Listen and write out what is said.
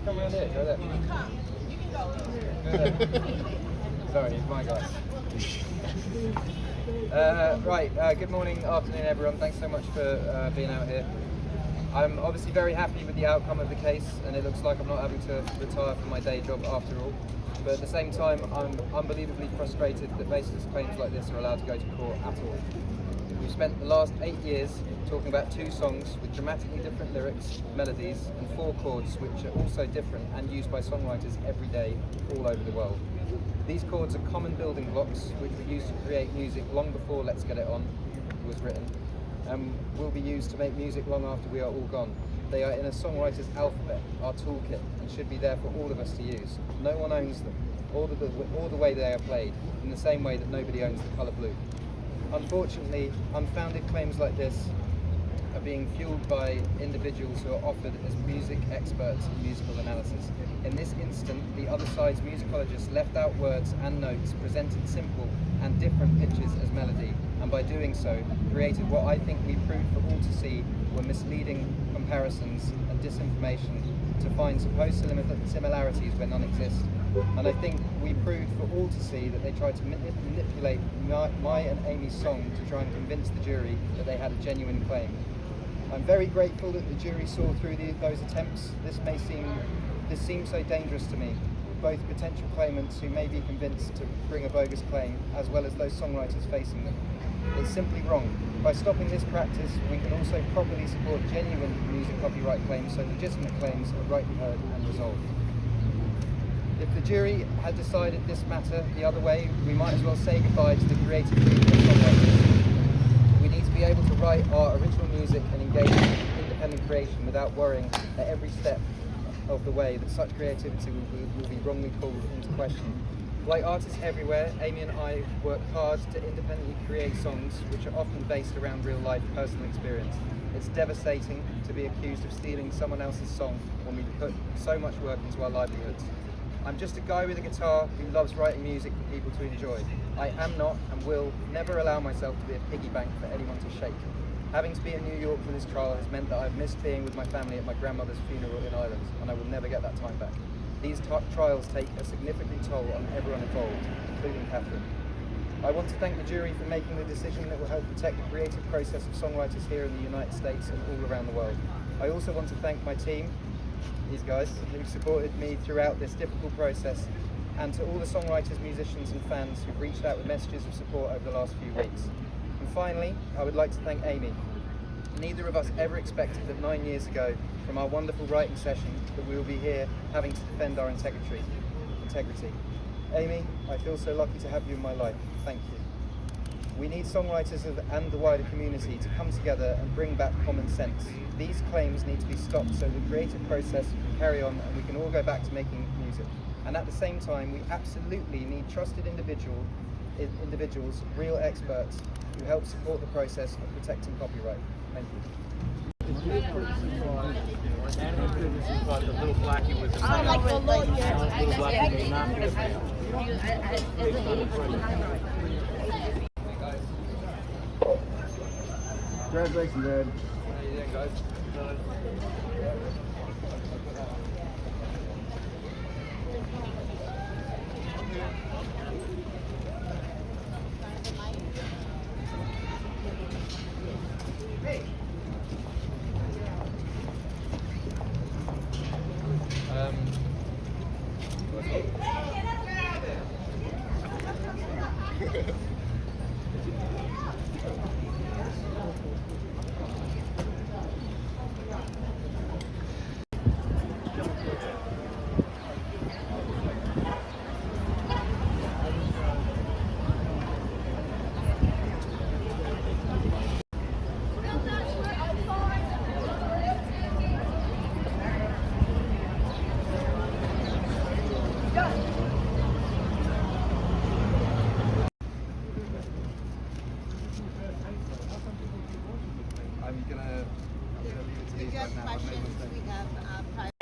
come around here, go there. You can go. Sorry, it's my guy. Right, good morning, afternoon everyone. Thanks so much for being out here. I'm obviously very happy with the outcome of the case, and it looks like I'm not having to retire from my day job after all. But at the same time, I'm unbelievably frustrated that baseless claims like this are allowed to go to court at all. We've spent the last 8 years talking about 2 songs with dramatically different lyrics, melodies, and 4 chords which are also different and used by songwriters every day all over the world. These chords are common building blocks which were used to create music long before Let's Get It On was written, and will be used to make music long after we are all gone. They are in a songwriter's alphabet, our toolkit, and should be there for all of us to use. No one owns them, or the way they are played, in the same way that nobody owns the colour blue. Unfortunately, unfounded claims like this are being fueled by individuals who are offered as music experts in musical analysis. In this instant, the other side's musicologists left out words and notes, presented simple and different pitches as melody, and by doing so, created what I think we proved for all to see were misleading comparisons and disinformation to find supposed similarities where none exist. And I think we proved for all to see that they tried to manipulate my and Amy's song to try and convince the jury that they had a genuine claim. I'm very grateful that the jury saw through those attempts. This seems so dangerous to me. Both potential claimants who may be convinced to bring a bogus claim, as well as those songwriters facing them. It's simply wrong. By stopping this practice, we can also properly support genuine music copyright claims so legitimate claims are rightly heard and resolved. If the jury had decided this matter the other way, we might as well say goodbye to the creative freedom of songwriters. We need to be able to write our original music and engage in independent creation without worrying at every step of the way that such creativity will be wrongly called into question. Like artists everywhere, Amy and I work hard to independently create songs which are often based around real-life personal experience. It's devastating to be accused of stealing someone else's song when we put so much work into our livelihoods. I'm just a guy with a guitar who loves writing music for people to enjoy. I am not and will never allow myself to be a piggy bank for anyone to shake. Having to be in New York for this trial has meant that I've missed being with my family at my grandmother's funeral in Ireland, and I will never get that time back. These trials take a significant toll on everyone involved, including Catherine. I want to thank the jury for making the decision that will help protect the creative process of songwriters here in the United States and all around the world. I also want to thank my team, these guys, who supported me throughout this difficult process, and to all the songwriters, musicians and fans who've reached out with messages of support over the last few weeks. And finally, I would like to thank Amy. Neither of us ever expected that 9 years ago, from our wonderful writing session, that we will be here having to defend our integrity. Amy, I feel so lucky to have you in my life. Thank you. We need songwriters and the wider community to come together and bring back common sense. These claims need to be stopped so the creative process can carry on and we can all go back to making music. And at the same time, we absolutely need trusted individuals, real experts, who help support the process of protecting copyright. Thank you. I don't like the Congratulations, Dad. How you doing, guys? I'm gonna leave it to these guys now. I've made mistakes.